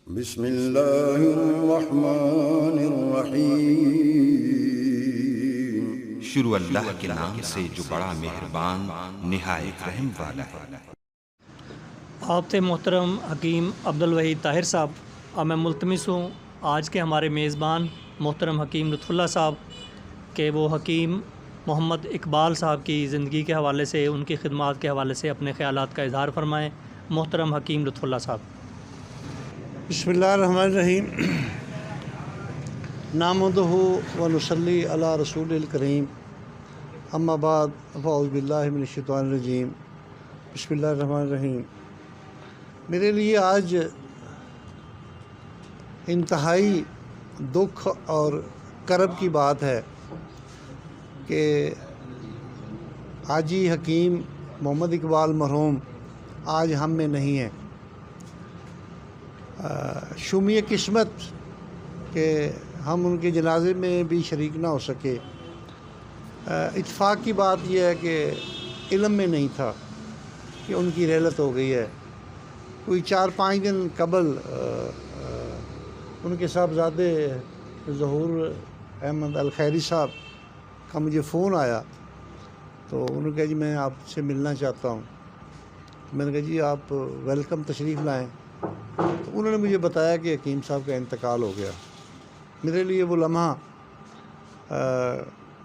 بسم اللہ الرحمن الرحیم۔ شروع اللہ کے نام سے جو بڑا مہربان نہایت رحم والا ہے۔ آپ سے محترم حکیم عبدالوحید طاہر صاحب، اب میں ملتمس ہوں آج کے ہمارے میزبان محترم حکیم لطف اللہ صاحب کہ وہ حکیم محمد اقبال صاحب کی زندگی کے حوالے سے، ان کی خدمات کے حوالے سے اپنے خیالات کا اظہار فرمائیں۔ محترم حکیم لطف اللہ صاحب۔ بسم اللہ الرحمن الرحیم۔ نحمدہ و نصلی علی رسول الکریم، اما بعد فاعوذ باللہ من الشیطان الرجیم، بسم اللہ الرحمن الرحیم۔ میرے لیے آج انتہائی دکھ اور کرب کی بات ہے کہ حاجی حکیم محمد اقبال مرحوم آج ہم میں نہیں ہیں۔ شومی قسمت کہ ہم ان کے جنازے میں بھی شریک نہ ہو سکے۔ اتفاق کی بات یہ ہے کہ علم میں نہیں تھا کہ ان کی رحلت ہو گئی ہے۔ کوئی 4-5 دن قبل ان کے صاحبزادے ظہور احمد الخیری صاحب کا مجھے فون آیا، تو انہوں نے کہا جی میں آپ سے ملنا چاہتا ہوں۔ میں نے کہا جی آپ ویلکم، تشریف لائیں۔ تو انہوں نے مجھے بتایا کہ حکیم صاحب کا انتقال ہو گیا۔ میرے لیے وہ لمحہ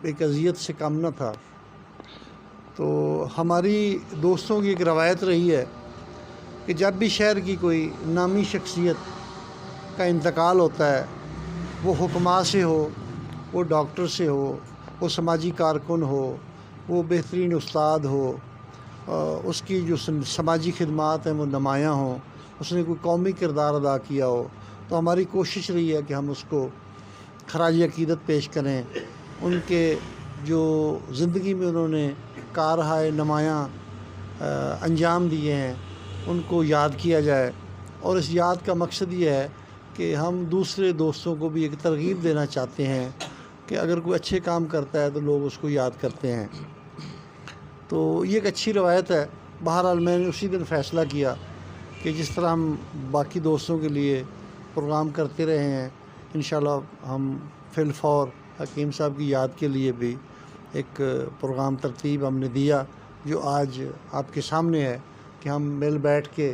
ایک اذیت سے کم نہ تھا۔ تو ہماری دوستوں کی ایک روایت رہی ہے کہ جب بھی شہر کی کوئی نامی شخصیت کا انتقال ہوتا ہے، وہ حکماء سے ہو، وہ ڈاکٹر سے ہو، وہ سماجی کارکن ہو، وہ بہترین استاد ہو، اس کی جو سماجی خدمات ہیں وہ نمایاں ہوں، اس نے کوئی قومی کردار ادا کیا ہو، تو ہماری کوشش رہی ہے کہ ہم اس کو خراج عقیدت پیش کریں۔ ان کے جو زندگی میں انہوں نے کارہائے نمایاں انجام دیے ہیں ان کو یاد کیا جائے، اور اس یاد کا مقصد یہ ہے کہ ہم دوسرے دوستوں کو بھی ایک ترغیب دینا چاہتے ہیں کہ اگر کوئی اچھے کام کرتا ہے تو لوگ اس کو یاد کرتے ہیں۔ تو یہ ایک اچھی روایت ہے۔ بہرحال میں نے اسی دن فیصلہ کیا کہ جس طرح ہم باقی دوستوں کے لیے پروگرام کرتے رہے ہیں، انشاءاللہ ہم فی الفور حکیم صاحب کی یاد کے لیے بھی ایک پروگرام ترتیب ہم نے دیا، جو آج آپ کے سامنے ہے کہ ہم مل بیٹھ کے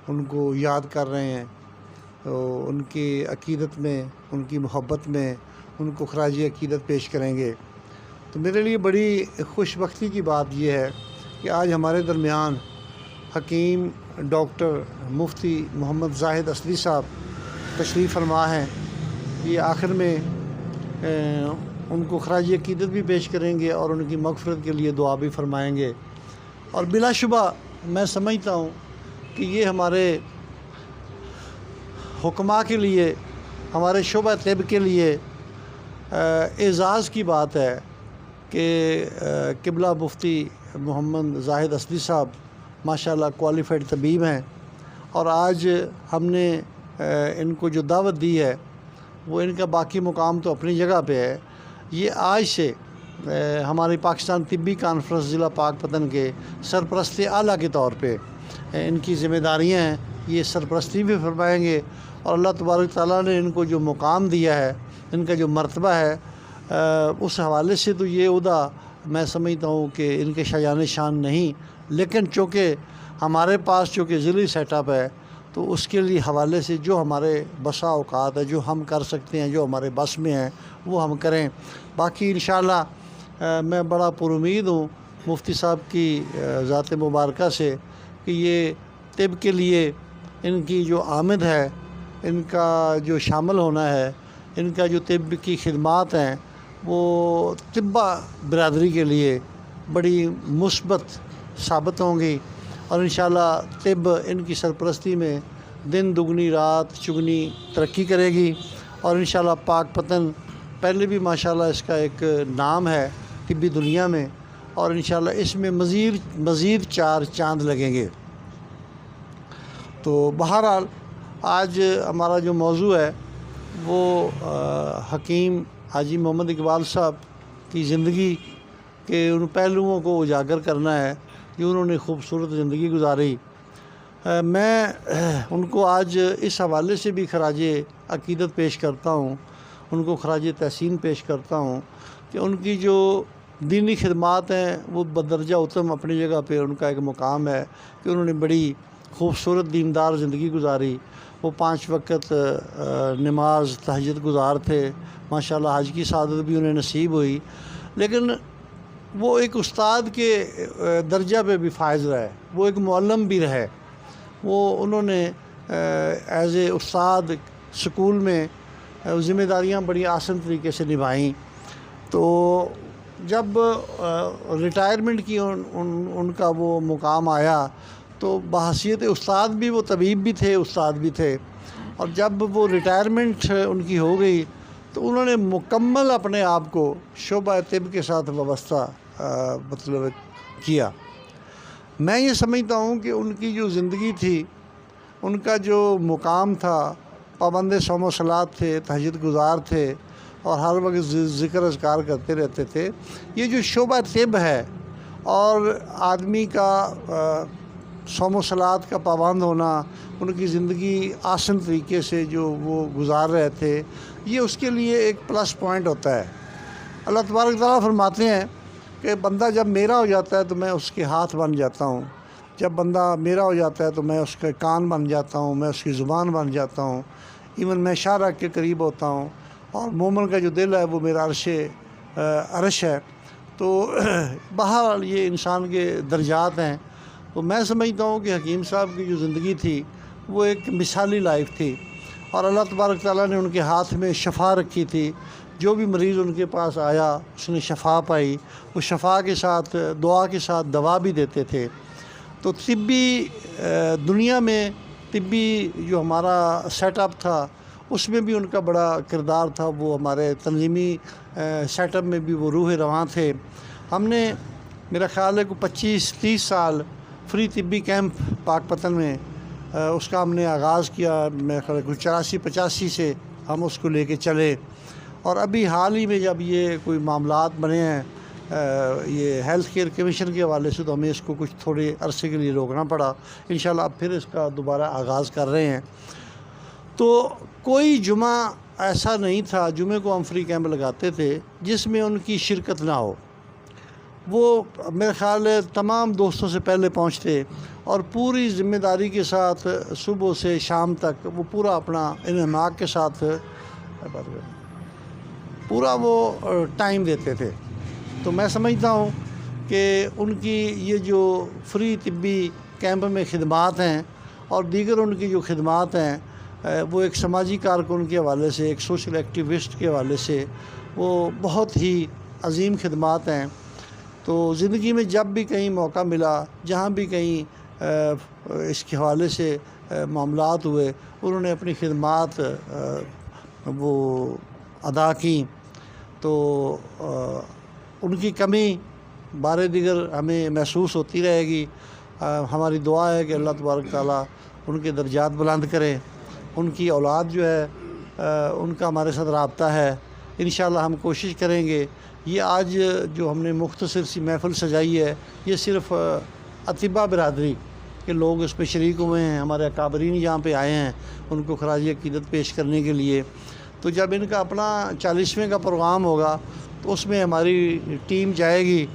ان کو یاد کر رہے ہیں، ان کی عقیدت میں، ان کی محبت میں ان کو خراج عقیدت پیش کریں گے۔ تو میرے لیے بڑی خوش بختی کی بات یہ ہے کہ آج ہمارے درمیان حکیم ڈاکٹر مفتی محمد زاہد اصلی صاحب تشریف فرما ہیں۔ یہ آخر میں ان کو خراج عقیدت بھی پیش کریں گے اور ان کی مغفرت کے لیے دعا بھی فرمائیں گے۔ اور بلا شبہ میں سمجھتا ہوں کہ یہ ہمارے حکماء کے لیے، ہمارے شعبہ طب کے لیے اعزاز کی بات ہے کہ قبلہ مفتی محمد زاہد اصلی صاحب ماشاءاللہ کوالیفائڈ طبیب ہیں، اور آج ہم نے ان کو جو دعوت دی ہے وہ ان کا باقی مقام تو اپنی جگہ پہ ہے۔ یہ آج سے ہماری پاکستان طبی کانفرنس ضلع پاک پتن کے سرپرست اعلیٰ کے طور پہ ان کی ذمہ داریاں ہیں، یہ سرپرستی بھی فرمائیں گے، اور اللہ تبارک تعالیٰ نے ان کو جو مقام دیا ہے، ان کا جو مرتبہ ہے، اس حوالے سے تو یہ عہدہ میں سمجھتا ہوں کہ ان کے شایان شان نہیں، لیکن چونکہ ہمارے پاس چونکہ ضلعی سیٹ اپ ہے تو اس کے لیے حوالے سے جو ہمارے بسا اوقات ہے، جو ہم کر سکتے ہیں، جو ہمارے بس میں ہیں وہ ہم کریں۔ باقی انشاءاللہ میں بڑا پر امید ہوں مفتی صاحب کی ذات مبارکہ سے کہ یہ طب کے لیے ان کی جو آمد ہے، ان کا جو شامل ہونا ہے، ان کا جو طب کی خدمات ہیں، وہ طبہ برادری کے لیے بڑی مثبت ثابت ہوں گی، اور انشاءاللہ طب ان کی سرپرستی میں دن دگنی رات چگنی ترقی کرے گی، اور انشاءاللہ پاک پتن پہلے بھی ماشاءاللہ اس کا ایک نام ہے طبی دنیا میں، اور انشاءاللہ اس میں مزید 4 چاند لگیں گے۔ تو بہرحال آج ہمارا جو موضوع ہے وہ حکیم حاجی محمد اقبال صاحب کی زندگی کے ان پہلوؤں کو اجاگر کرنا ہے جو انہوں نے خوبصورت زندگی گزاری۔ میں ان کو آج اس حوالے سے بھی خراج عقیدت پیش کرتا ہوں، ان کو خراج تحسین پیش کرتا ہوں کہ ان کی جو دینی خدمات ہیں وہ بدرجہ اتم اپنی جگہ پہ ان کا ایک مقام ہے کہ انہوں نے بڑی خوبصورت دیندار زندگی گزاری۔ وہ 5 وقت نماز تہجد گزار تھے، ماشاءاللہ حج کی سعادت بھی انہیں نصیب ہوئی، لیکن وہ ایک استاد کے درجہ پہ بھی فائز رہے، وہ ایک معلم بھی رہے۔ وہ انہوں نے ایز اے استاد سکول میں ذمہ داریاں بڑی آسان طریقے سے نبھائیں۔ تو جب ریٹائرمنٹ کی ان کا وہ مقام آیا تو بحیثیت استاد بھی وہ طبیب بھی تھے، استاد بھی تھے، اور جب وہ ریٹائرمنٹ ان کی ہو گئی تو انہوں نے مکمل اپنے آپ کو شعبہ طب کے ساتھ وابستہ مطلب کیا۔ میں یہ سمجھتا ہوں کہ ان کی جو زندگی تھی، ان کا جو مقام تھا، پابند صوم و صلات تھے، تہجد گزار تھے اور ہر وقت ذکر اذکار کرتے رہتے تھے۔ یہ جو شعبہ طب ہے اور آدمی کا صوم و صلات کا پابند ہونا، ان کی زندگی آسان طریقے سے جو وہ گزار رہے تھے، یہ اس کے لیے ایک پلس پوائنٹ ہوتا ہے۔ اللہ تبارک تعالیٰ فرماتے ہیں کہ بندہ جب میرا ہو جاتا ہے تو میں اس کے ہاتھ بن جاتا ہوں، جب بندہ میرا ہو جاتا ہے تو میں اس کے کان بن جاتا ہوں، میں اس کی زبان بن جاتا ہوں، ایون میں شارع کے قریب ہوتا ہوں، اور مومن کا جو دل ہے وہ میرا عرش ہے۔ تو بہرحال یہ انسان کے درجات ہیں۔ تو میں سمجھتا ہوں کہ حکیم صاحب کی جو زندگی تھی وہ ایک مثالی لائف تھی، اور اللہ تبارک تعالیٰ نے ان کے ہاتھ میں شفا رکھی تھی۔ جو بھی مریض ان کے پاس آیا اس نے شفا پائی، وہ شفا کے ساتھ دعا کے ساتھ دوا بھی دیتے تھے۔ تو طبی دنیا میں طبی جو ہمارا سیٹ اپ تھا اس میں بھی ان کا بڑا کردار تھا۔ وہ ہمارے تنظیمی سیٹ اپ میں بھی وہ روح رواں تھے۔ ہم نے میرا خیال ہے کہ 25-30 سال فری طبی کیمپ پاک پتن میں اس کا ہم نے آغاز کیا۔ میرا خیال ہے 84-85 سے ہم اس کو لے کے چلے، اور ابھی حال ہی میں جب یہ کوئی معاملات بنے ہیں یہ ہیلتھ کیئر کمیشن کے حوالے سے، تو ہمیں اس کو کچھ تھوڑے عرصے کے لیے روکنا پڑا۔ انشاءاللہ اب پھر اس کا دوبارہ آغاز کر رہے ہیں۔ تو کوئی جمعہ ایسا نہیں تھا، جمعے کو ہم فری کیمپ لگاتے تھے جس میں ان کی شرکت نہ ہو۔ وہ میرے خیال ہے تمام دوستوں سے پہلے پہنچتے اور پوری ذمہ داری کے ساتھ صبح سے شام تک وہ پورا اپنا انہماک کے ساتھ پورا وہ ٹائم دیتے تھے۔ تو میں سمجھتا ہوں کہ ان کی یہ جو فری طبی کیمپ میں خدمات ہیں اور دیگر ان کی جو خدمات ہیں، وہ ایک سماجی کارکن کے حوالے سے، ایک سوشل ایکٹیوسٹ کے حوالے سے وہ بہت ہی عظیم خدمات ہیں۔ تو زندگی میں جب بھی کہیں موقع ملا، جہاں بھی کہیں اس کے حوالے سے معاملات ہوئے، انہوں نے اپنی خدمات وہ ادا کی۔ تو ان کی کمی بارے دیگر ہمیں محسوس ہوتی رہے گی۔ ہماری دعا ہے کہ اللہ تبارک تعالیٰ ان کے درجات بلند کرے۔ ان کی اولاد جو ہے ان کا ہمارے ساتھ رابطہ ہے، انشاءاللہ ہم کوشش کریں گے۔ یہ آج جو ہم نے مختصر سی محفل سجائی ہے، یہ صرف اطباء برادری کے لوگ اس پہ شریک ہوئے ہیں، ہمارے اکابرین یہاں پہ آئے ہیں ان کو خراج عقیدت پیش کرنے کے لیے۔ تو جب ان کا اپنا 40ویں کا پروگرام ہوگا تو اس میں ہماری ٹیم جائے گی،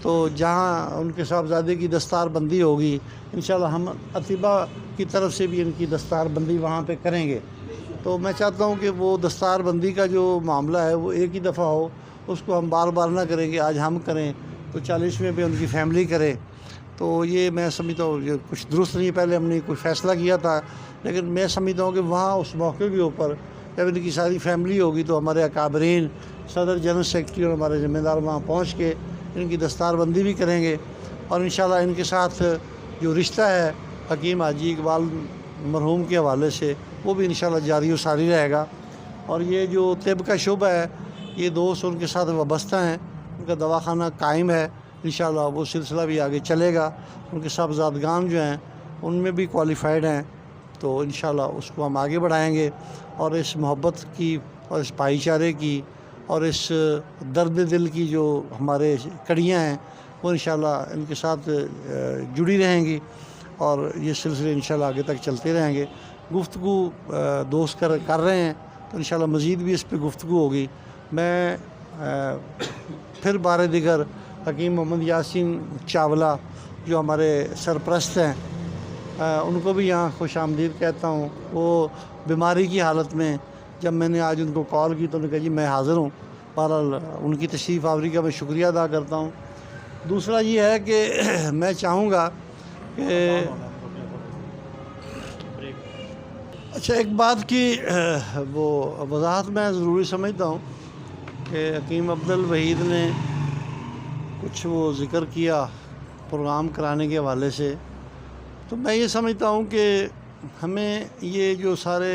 تو جہاں ان کے صاحبزادے کی دستار بندی ہوگی، انشاءاللہ ہم اطباء کی طرف سے بھی ان کی دستار بندی وہاں پہ کریں گے۔ تو میں چاہتا ہوں کہ وہ دستار بندی کا جو معاملہ ہے وہ ایک ہی دفعہ ہو، اس کو ہم بار بار نہ کریں کہ آج ہم کریں تو 40ویں پہ ان کی فیملی کرے۔ تو یہ میں سمجھتا ہوں یہ کچھ درست نہیں، پہلے ہم نے کوئی فیصلہ کیا تھا، لیکن میں سمجھتا ہوں کہ وہاں اس موقع کے اوپر جب ان کی ساری فیملی ہوگی تو ہمارے اکابرین، صدر، جنرل سیکرٹری اور ہمارے ذمہ دار وہاں پہنچ کے ان کی دستار بندی بھی کریں گے، اور انشاءاللہ ان کے ساتھ جو رشتہ ہے حکیم حاجی اقبال مرحوم کے حوالے سے وہ بھی انشاءاللہ جاری و ساری رہے گا۔ اور یہ جو طب کا شعبہ ہے، یہ دوست ان کے ساتھ وابستہ ہیں، ان کا دواخانہ قائم ہے، انشاءاللہ وہ سلسلہ بھی آگے چلے گا۔ ان کے صاحبزادگان جو ہیں ان میں بھی کوالیفائڈ ہیں، تو انشاءاللہ اس کو ہم آگے بڑھائیں گے، اور اس محبت کی اور اس بھائی چارے کی اور اس درد دل کی جو ہمارے کڑیاں ہیں وہ انشاءاللہ ان کے ساتھ جڑی رہیں گی۔ اور یہ سلسلے انشاءاللہ آگے تک چلتے رہیں گے. گفتگو دوست کر رہے ہیں تو انشاءاللہ مزید بھی اس پہ گفتگو ہوگی. میں پھر بار دیگر حکیم محمد یاسین چاولہ جو ہمارے سرپرست ہیں ان کو بھی یہاں خوش آمدید کہتا ہوں. وہ بیماری کی حالت میں جب میں نے آج ان کو کال کی تو انہوں نے کہا جی میں حاضر ہوں. بہرحال ان کی تشریف آوری کا میں شکریہ ادا کرتا ہوں. دوسرا یہ ہے کہ میں چاہوں گا کہ اچھا ایک بات کی وہ وضاحت میں ضروری سمجھتا ہوں کہ حکیم عبدالوحید نے کچھ وہ ذکر کیا پروگرام کرانے کے حوالے سے. تو میں یہ سمجھتا ہوں کہ ہمیں یہ جو سارے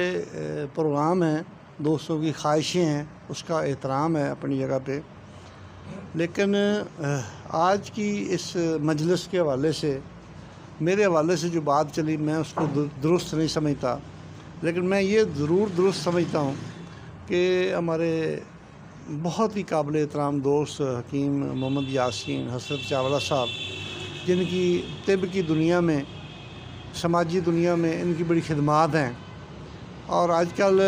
پروگرام ہیں دوستوں کی خواہشیں ہیں اس کا احترام ہے اپنی جگہ پہ، لیکن آج کی اس مجلس کے حوالے سے میرے حوالے سے جو بات چلی میں اس کو درست نہیں سمجھتا. لیکن میں یہ ضرور درست سمجھتا ہوں کہ ہمارے بہت ہی قابل احترام دوست حکیم محمد یاسین حسرت چاولہ صاحب، جن کی طب کی دنیا میں سماجی دنیا میں ان کی بڑی خدمات ہیں اور آج کل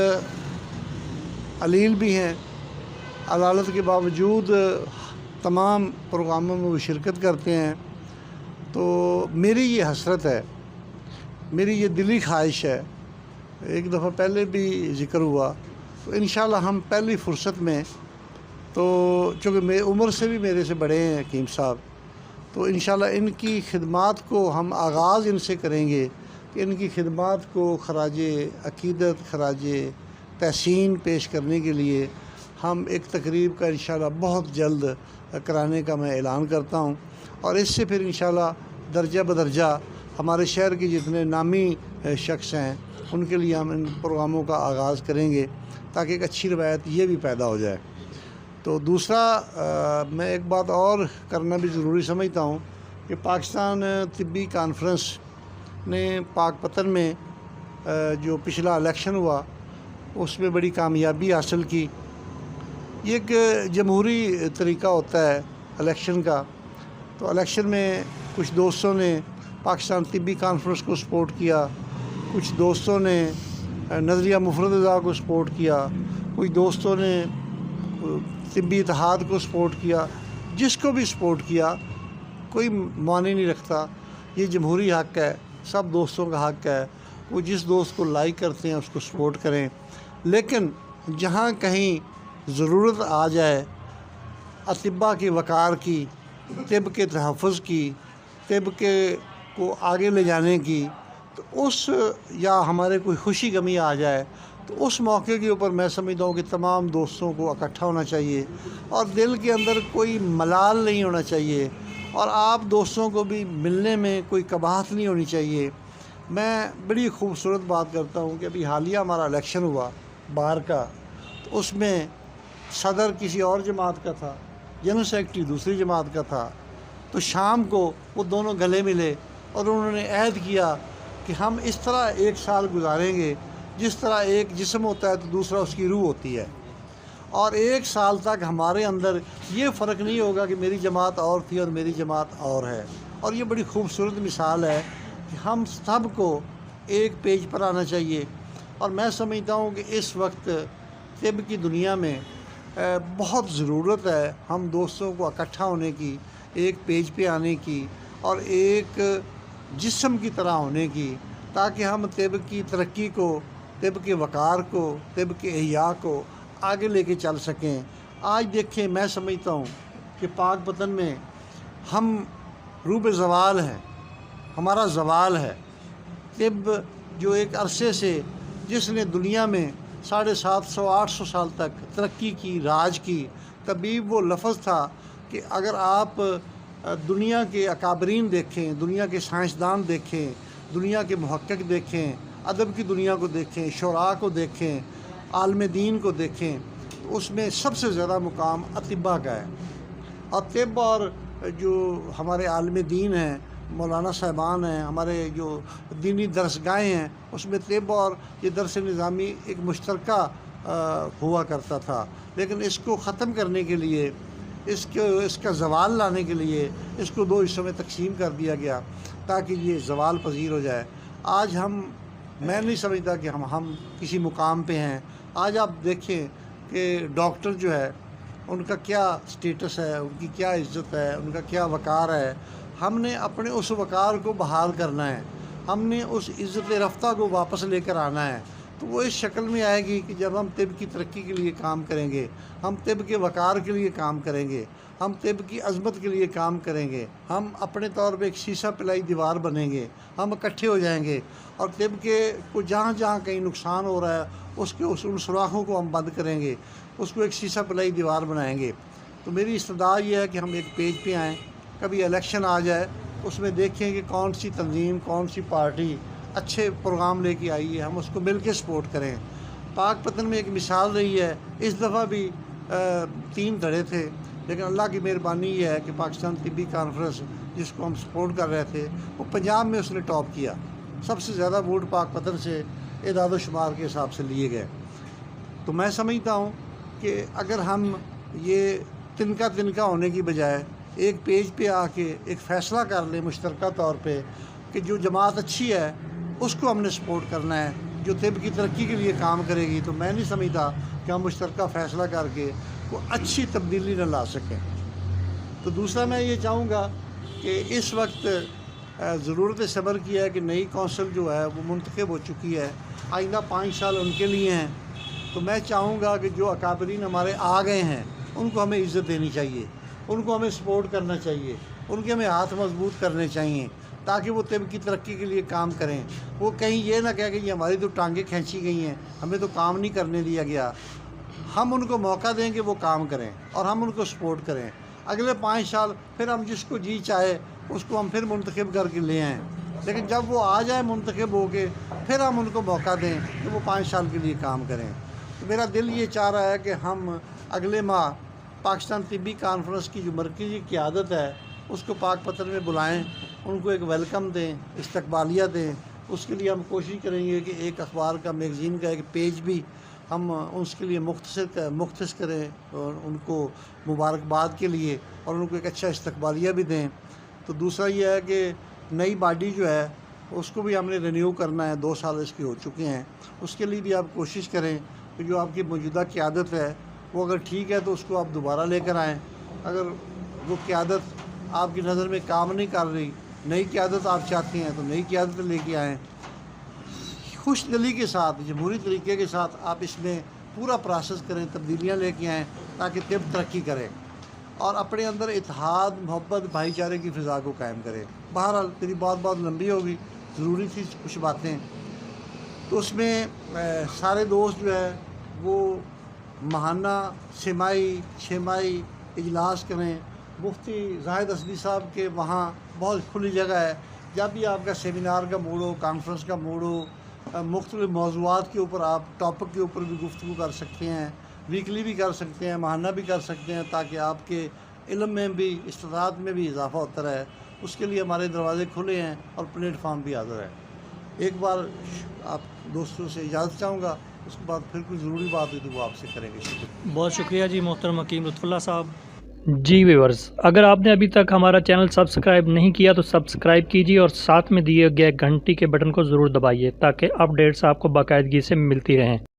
علیل بھی ہیں، علالت کے باوجود تمام پروگراموں میں وہ شرکت کرتے ہیں. تو میری یہ حسرت ہے، میری یہ دلی خواہش ہے، ایک دفعہ پہلے بھی ذکر ہوا تو انشاءاللہ ہم پہلی فرصت میں تو چونکہ عمر سے بھی میرے سے بڑے ہیں حکیم صاحب، تو انشاءاللہ ان کی خدمات کو ہم آغاز ان سے کریں گے کہ ان کی خدمات کو خراج عقیدت خراج تحسین پیش کرنے کے لیے ہم ایک تقریب کا انشاءاللہ بہت جلد کرانے کا میں اعلان کرتا ہوں. اور اس سے پھر انشاءاللہ درجہ بدرجہ ہمارے شہر کے جتنے نامی شخص ہیں ان کے لیے ہم ان پروگراموں کا آغاز کریں گے تاکہ ایک اچھی روایت یہ بھی پیدا ہو جائے. تو دوسرا میں ایک بات اور کرنا بھی ضروری سمجھتا ہوں کہ پاکستان طبی کانفرنس نے پاک پتن میں جو پچھلا الیکشن ہوا اس میں بڑی کامیابی حاصل کی. یہ ایک جمہوری طریقہ ہوتا ہے الیکشن کا. تو الیکشن میں کچھ دوستوں نے پاکستان طبی کانفرنس کو سپورٹ کیا، کچھ دوستوں نے نظریہ مفردہ کو سپورٹ کیا، کچھ دوستوں نے طبی اتحاد کو سپورٹ کیا. جس کو بھی سپورٹ کیا کوئی معنی نہیں رکھتا، یہ جمہوری حق ہے، سب دوستوں کا حق ہے، وہ جس دوست کو لائک کرتے ہیں اس کو سپورٹ کریں. لیکن جہاں کہیں ضرورت آ جائے اطباء کی وقار کی، طب کے تحفظ کی، طب کے کو آگے لے جانے کی، تو اس یا ہمارے کوئی خوشی غمی آ جائے تو اس موقع کے اوپر میں سمجھتا ہوں کہ تمام دوستوں کو اکٹھا ہونا چاہیے اور دل کے اندر کوئی ملال نہیں ہونا چاہیے اور آپ دوستوں کو بھی ملنے میں کوئی قباحت نہیں ہونی چاہیے. میں بڑی خوبصورت بات کرتا ہوں کہ ابھی حالیہ ہمارا الیکشن ہوا باہر کا، تو اس میں صدر کسی اور جماعت کا تھا، جنرل سیکرٹری دوسری جماعت کا تھا. تو شام کو وہ دونوں گلے ملے اور انہوں نے عہد کیا کہ ہم اس طرح ایک سال گزاریں گے جس طرح ایک جسم ہوتا ہے تو دوسرا اس کی روح ہوتی ہے، اور ایک سال تک ہمارے اندر یہ فرق نہیں ہوگا کہ میری جماعت اور تھی اور میری جماعت اور ہے. اور یہ بڑی خوبصورت مثال ہے کہ ہم سب کو ایک پیج پر آنا چاہیے. اور میں سمجھتا ہوں کہ اس وقت طب کی دنیا میں بہت ضرورت ہے ہم دوستوں کو اکٹھا ہونے کی، ایک پیج پہ آنے کی اور ایک جسم کی طرح ہونے کی، تاکہ ہم طب کی ترقی کو، طب کے وقار کو، طب کے احیاء کو آگے لے کے چل سکیں. آج دیکھیں میں سمجھتا ہوں کہ پاک پتن میں ہم روب زوال ہیں، ہمارا زوال ہے. طب جو ایک عرصے سے جس نے دنیا میں 750-800 سال تک ترقی کی، راج کی، طبیب وہ لفظ تھا کہ اگر آپ دنیا کے اکابرین دیکھیں، دنیا کے سائنسدان دیکھیں، دنیا کے محقق دیکھیں، ادب کی دنیا کو دیکھیں، شعراء کو دیکھیں، عالم دین کو دیکھیں، تو اس میں سب سے زیادہ مقام اطباء کا ہے. اور طب اور جو ہمارے عالم دین ہیں، مولانا صاحبان ہیں، ہمارے جو دینی درسگاہیں ہیں، اس میں طب اور یہ درس نظامی ایک مشترکہ ہوا کرتا تھا. لیکن اس کو ختم کرنے کے لیے، اس کا زوال لانے کے لیے اس کو 2 حصوں میں تقسیم کر دیا گیا. تاکہ یہ زوال پذیر ہو جائے۔ آج میں نہیں سمجھتا کہ ہم کسی مقام پہ ہیں۔ آج آپ دیکھیں کہ ڈاکٹر جو ہے ان کا کیا سٹیٹس ہے، ان کی کیا عزت ہے، ان کا کیا وقار ہے۔ ہم نے اپنے اس وقار کو بحال کرنا ہے، ہم نے اس عزت رفتہ کو واپس لے کر آنا ہے۔ تو وہ اس شکل میں آئے گی کہ جب ہم طب کی ترقی کے لیے کام کریں گے، ہم طب کے وقار کے لیے کام کریں گے، ہم طب کی عظمت کے لیے کام کریں گے، ہم اپنے طور پہ ایک شیشہ پلائی دیوار بنیں گے، ہم اکٹھے ہو جائیں گے اور طب کے کو جہاں جہاں کہیں نقصان ہو رہا ہے ان سوراخوں کو ہم بند کریں گے، اس کو ایک شیشہ پلائی دیوار بنائیں گے۔ تو میری استدعا یہ ہے کہ ہم ایک پیج پہ آئیں، کبھی الیکشن آ جائے اس میں دیکھیں کہ کون سی تنظیم، کون سی پارٹی اچھے پروگرام لے کے آئی ہے، ہم اس کو مل کے سپورٹ کریں۔ پاک پتن میں ایک مثال رہی ہے، اس دفعہ بھی 3 دھڑے تھے، لیکن اللہ کی مہربانی یہ ہے کہ پاکستان طبی کانفرنس جس کو ہم سپورٹ کر رہے تھے وہ پنجاب میں اس نے ٹاپ کیا، سب سے زیادہ ووٹ پاک پتن سے اعداد و شمار کے حساب سے لیے گئے۔ تو میں سمجھتا ہوں کہ اگر ہم یہ تنکا ہونے کی بجائے ایک پیج پہ آ کے ایک فیصلہ کر لیں مشترکہ طور پہ کہ جو جماعت اچھی ہے اس کو ہم نے سپورٹ کرنا ہے، جو طب کی ترقی کے لیے کام کرے گی، تو میں نہیں سمجھتا کہ ہم مشترکہ فیصلہ کر کے کوئی اچھی تبدیلی نہ لا سکیں۔ تو دوسرا میں یہ چاہوں گا کہ اس وقت ضرورت صبر کی ہے کہ نئی کونسل جو ہے وہ منتخب ہو چکی ہے، آئندہ 5 سال ان کے لیے ہیں۔ تو میں چاہوں گا کہ جو اکابرین ہمارے آ گئے ہیں ان کو ہمیں عزت دینی چاہیے، ان کو ہمیں سپورٹ کرنا چاہیے، ان کے ہمیں ہاتھ مضبوط کرنے چاہیے تاکہ وہ طب کی ترقی کے لیے کام کریں۔ وہ کہیں یہ نہ کہہ کہ یہ ہماری تو ٹانگیں کھینچی گئی ہیں، ہمیں تو کام نہیں کرنے دیا گیا۔ ہم ان کو موقع دیں کہ وہ کام کریں اور ہم ان کو سپورٹ کریں۔ اگلے 5 سال پھر ہم جس کو جی چاہے اس کو ہم پھر منتخب کر کے لے آئیں، لیکن جب وہ آ جائے منتخب ہو کے پھر ہم ان کو موقع دیں کہ وہ 5 سال کے لیے کام کریں۔ تو میرا دل یہ چاہ رہا ہے کہ ہم اگلے ماہ پاکستان طبی کانفرنس کی جو مرکزی قیادت ہے اس کو پاک پتن میں بلائیں، ان کو ایک ویلکم دیں، استقبالیہ دیں۔ اس کے لیے ہم کوشش کریں گے کہ ایک اخبار کا، میگزین کا ایک پیج بھی ہم اس کے لیے مختص کریں اور ان کو مبارکباد کے لیے اور ان کو ایک اچھا استقبالیہ بھی دیں۔ تو دوسرا یہ ہے کہ نئی باڈی جو ہے اس کو بھی ہم نے رینیو کرنا ہے، 2 سال اس کے ہو چکے ہیں، اس کے لیے بھی آپ کوشش کریں کہ جو آپ کی موجودہ قیادت ہے وہ اگر ٹھیک ہے تو اس کو آپ دوبارہ لے کر آئیں، اگر وہ قیادت آپ کی نظر میں کام نہیں کر رہی، نئی قیادت آپ چاہتے ہیں تو نئی قیادت لے کے آئیں، خوش دلی کے ساتھ، جمہوری طریقے کے ساتھ آپ اس میں پورا پروسیس کریں، تبدیلیاں لے کے آئیں تاکہ طب ترقی کرے اور اپنے اندر اتحاد، محبت، بھائی چارے کی فضا کو قائم کرے۔ بہرحال میری بات لمبی ہوگی، ضروری تھی کچھ باتیں، تو اس میں سارے دوست جو ہے وہ ماہانہ 6 ماہی اجلاس کریں۔ مفتی زاہد اسدی صاحب کے وہاں بہت کھلی جگہ ہے، جب بھی آپ کا سیمینار کا موڈ ہو، کانفرنس کا موڈ ہو، مختلف موضوعات کے اوپر آپ ٹاپک کے اوپر بھی گفتگو کر سکتے ہیں، ویکلی بھی کر سکتے ہیں، ماہانہ بھی کر سکتے ہیں، تاکہ آپ کے علم میں بھی، استطاعت میں بھی اضافہ ہوتا رہے۔ اس کے لیے ہمارے دروازے کھلے ہیں اور پلیٹ فارم بھی حاضر ہے۔ ایک بار آپ دوستوں سے اجازت چاہوں گا، اس کے بعد پھر کوئی ضروری بات ہوئی تو وہ آپ سے کریں گے۔ شکریہ، بہت شکریہ جی محترم حکیم لطف اللہ صاحب۔ جی ویورز، اگر آپ نے ابھی تک ہمارا چینل سبسکرائب نہیں کیا تو سبسکرائب کیجیے اور ساتھ میں دیے گئے گھنٹی کے بٹن کو ضرور دبائیے تاکہ اپڈیٹس آپ کو باقاعدگی سے ملتی رہیں۔